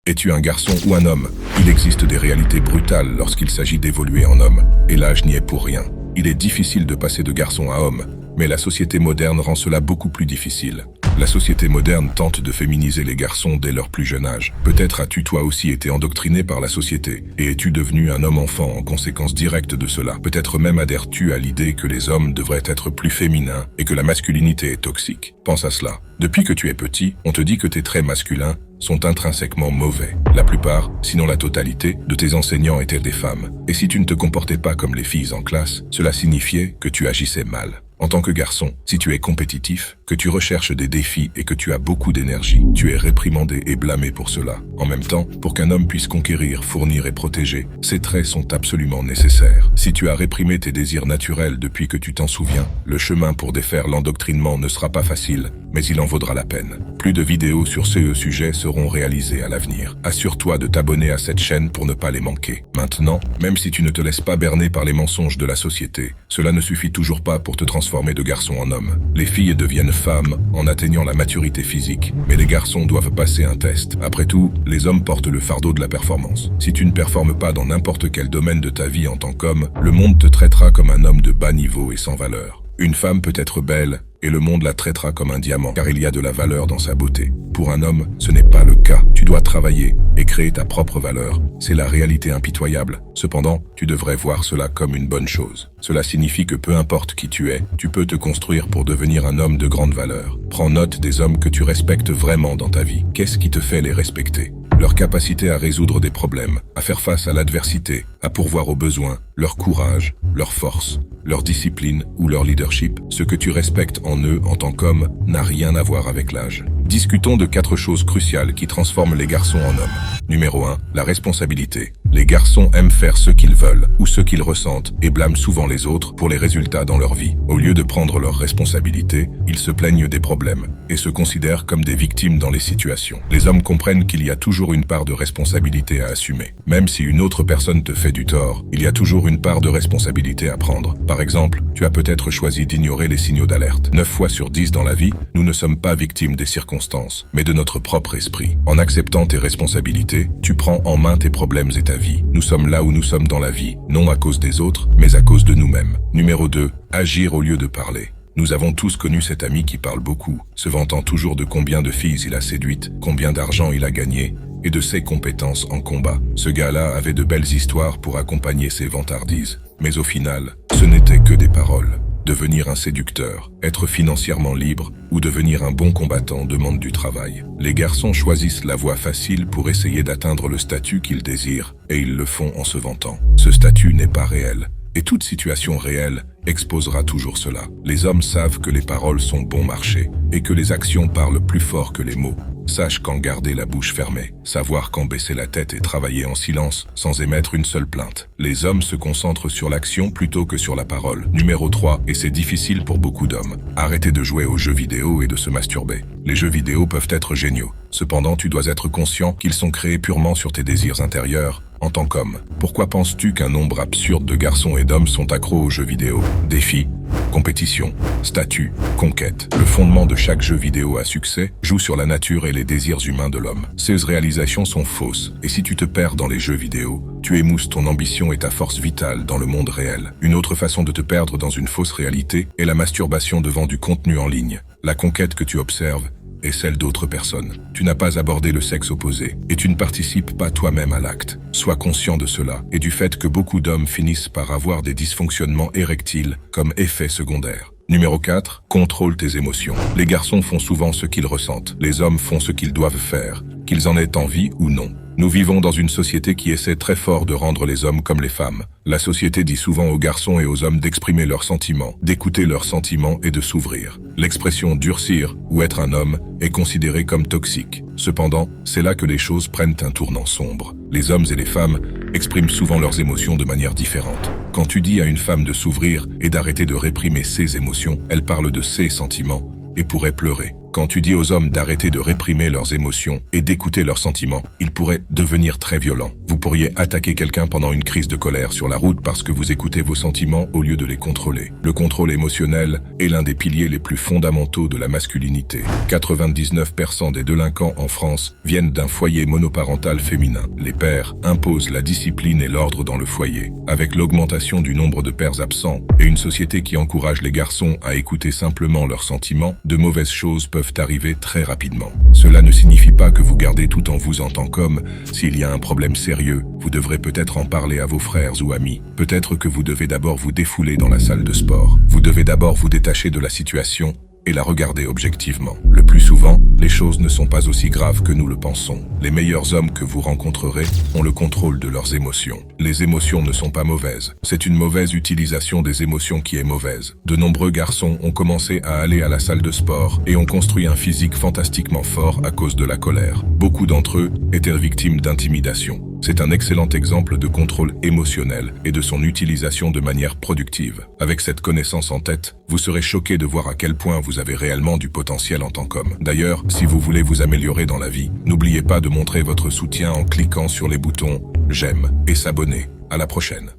Es-tu un garçon ou un homme? Il existe des réalités brutales lorsqu'il s'agit d'évoluer en homme, et l'âge n'y est pour rien. Il est difficile de passer de garçon à homme, mais la société moderne rend cela beaucoup plus difficile. La société moderne tente de féminiser les garçons dès leur plus jeune âge. Peut-être as-tu toi aussi été endoctriné par la société, et es-tu devenu un homme-enfant en conséquence directe de cela. Peut-être même adhères-tu à l'idée que les hommes devraient être plus féminins et que la masculinité est toxique. Pense à cela. Depuis que tu es petit, on te dit que tes traits masculins sont intrinsèquement mauvais. La plupart, sinon la totalité, de tes enseignants étaient des femmes. Et si tu ne te comportais pas comme les filles en classe, cela signifiait que tu agissais mal. En tant que garçon, si tu es compétitif, que tu recherches des défis et que tu as beaucoup d'énergie, tu es réprimandé et blâmé pour cela. En même temps, pour qu'un homme puisse conquérir, fournir et protéger, ces traits sont absolument nécessaires. Si tu as réprimé tes désirs naturels depuis que tu t'en souviens, le chemin pour défaire l'endoctrinement ne sera pas facile, mais il en vaudra la peine. Plus de vidéos sur ce sujet seront réalisées à l'avenir. Assure-toi de t'abonner à cette chaîne pour ne pas les manquer. Maintenant, même si tu ne te laisses pas berner par les mensonges de la société, cela ne suffit toujours pas pour te transformer de garçon en homme. Les filles deviennent femmes en atteignant la maturité physique, mais les garçons doivent passer un test. Après tout, les hommes portent le fardeau de la performance. Si tu ne performes pas dans n'importe quel domaine de ta vie en tant qu'homme, le monde te traitera comme un homme de bas niveau et sans valeur. Une femme peut être belle, et le monde la traitera comme un diamant, car il y a de la valeur dans sa beauté. Pour un homme, ce n'est pas le cas. Tu dois travailler et créer ta propre valeur. C'est la réalité impitoyable. Cependant, tu devrais voir cela comme une bonne chose. Cela signifie que peu importe qui tu es, tu peux te construire pour devenir un homme de grande valeur. Prends note des hommes que tu respectes vraiment dans ta vie. Qu'est-ce qui te fait les respecter? Leur capacité à résoudre des problèmes, à faire face à l'adversité, à pourvoir aux besoins, leur courage, leur force, leur discipline ou leur leadership. Ce que tu respectes en eux en tant qu'homme n'a rien à voir avec l'âge. Discutons de 4 choses cruciales qui transforment les garçons en hommes. Numéro 1, la responsabilité. Les garçons aiment faire ce qu'ils veulent ou ce qu'ils ressentent et blâment souvent les autres pour les résultats dans leur vie. Au lieu de prendre leurs responsabilités, ils se plaignent des problèmes et se considèrent comme des victimes dans les situations. Les hommes comprennent qu'il y a toujours une part de responsabilité à assumer. Même si une autre personne te fait du tort, il y a toujours une part de responsabilité à prendre. Par exemple, tu as peut-être choisi d'ignorer les signaux d'alerte. 9 fois sur 10 dans la vie, nous ne sommes pas victimes des circonstances, mais de notre propre esprit. En acceptant tes responsabilités, tu prends en main tes problèmes et ta vie. Nous sommes là où nous sommes dans la vie, non à cause des autres, mais à cause de nous-mêmes. Numéro 2, agir au lieu de parler. Nous avons tous connu cet ami qui parle beaucoup, se vantant toujours de combien de filles il a séduites, combien d'argent il a gagné, et de ses compétences en combat. Ce gars-là avait de belles histoires pour accompagner ses vantardises, mais au final, ce n'était que des paroles. Devenir un séducteur, être financièrement libre ou devenir un bon combattant demande du travail. Les garçons choisissent la voie facile pour essayer d'atteindre le statut qu'ils désirent, et ils le font en se vantant. Ce statut n'est pas réel, et toute situation réelle exposera toujours cela. Les hommes savent que les paroles sont bon marché, et que les actions parlent plus fort que les mots. Sache quand garder la bouche fermée, savoir quand baisser la tête et travailler en silence sans émettre une seule plainte. Les hommes se concentrent sur l'action plutôt que sur la parole. Numéro 3, et c'est difficile pour beaucoup d'hommes. Arrêtez de jouer aux jeux vidéo et de se masturber. Les jeux vidéo peuvent être géniaux. Cependant, tu dois être conscient qu'ils sont créés purement sur tes désirs intérieurs en tant qu'homme. Pourquoi penses-tu qu'un nombre absurde de garçons et d'hommes sont accros aux jeux vidéo? Défis, compétition, statut, conquête. Le fondement de chaque jeu vidéo à succès joue sur la nature et les désirs humains de l'homme. Ces réalisations sont fausses, et si tu te perds dans les jeux vidéo, tu émousses ton ambition et ta force vitale dans le monde réel. Une autre façon de te perdre dans une fausse réalité est la masturbation devant du contenu en ligne. La conquête que tu observes est celle d'autres personnes. Tu n'as pas abordé le sexe opposé, et tu ne participes pas toi-même à l'acte. Sois conscient de cela, et du fait que beaucoup d'hommes finissent par avoir des dysfonctionnements érectiles comme effet secondaire. Numéro 4, contrôle tes émotions. Les garçons font souvent ce qu'ils ressentent. Les hommes font ce qu'ils doivent faire, qu'ils en aient envie ou non. Nous vivons dans une société qui essaie très fort de rendre les hommes comme les femmes. La société dit souvent aux garçons et aux hommes d'exprimer leurs sentiments, d'écouter leurs sentiments et de s'ouvrir. L'expression « durcir » ou « être un homme » est considérée comme toxique. Cependant, c'est là que les choses prennent un tournant sombre. Les hommes et les femmes expriment souvent leurs émotions de manière différente. Quand tu dis à une femme de s'ouvrir et d'arrêter de réprimer ses émotions, elle parle de ses sentiments et pourrait pleurer. Quand tu dis aux hommes d'arrêter de réprimer leurs émotions et d'écouter leurs sentiments, ils pourraient devenir très violents. Vous pourriez attaquer quelqu'un pendant une crise de colère sur la route parce que vous écoutez vos sentiments au lieu de les contrôler. Le contrôle émotionnel est l'un des piliers les plus fondamentaux de la masculinité. 99% des délinquants en France viennent d'un foyer monoparental féminin. Les pères imposent la discipline et l'ordre dans le foyer. Avec l'augmentation du nombre de pères absents et une société qui encourage les garçons à écouter simplement leurs sentiments, de mauvaises choses peuvent arriver très rapidement. Cela ne signifie pas que vous gardez tout en vous en tant qu'homme. S'il y a un problème sérieux, vous devrez peut-être en parler à vos frères ou amis. Peut-être que vous devez d'abord vous défouler dans la salle de sport. Vous devez d'abord vous détacher de la situation et la regarder objectivement. Le plus souvent, les choses ne sont pas aussi graves que nous le pensons. Les meilleurs hommes que vous rencontrerez ont le contrôle de leurs émotions. Les émotions ne sont pas mauvaises. C'est une mauvaise utilisation des émotions qui est mauvaise. De nombreux garçons ont commencé à aller à la salle de sport et ont construit un physique fantastiquement fort à cause de la colère. Beaucoup d'entre eux étaient victimes d'intimidation. C'est un excellent exemple de contrôle émotionnel et de son utilisation de manière productive. Avec cette connaissance en tête, vous serez choqué de voir à quel point vous avez réellement du potentiel en tant qu'homme. D'ailleurs, si vous voulez vous améliorer dans la vie, n'oubliez pas de montrer votre soutien en cliquant sur les boutons « J'aime » et s'abonner. À la prochaine.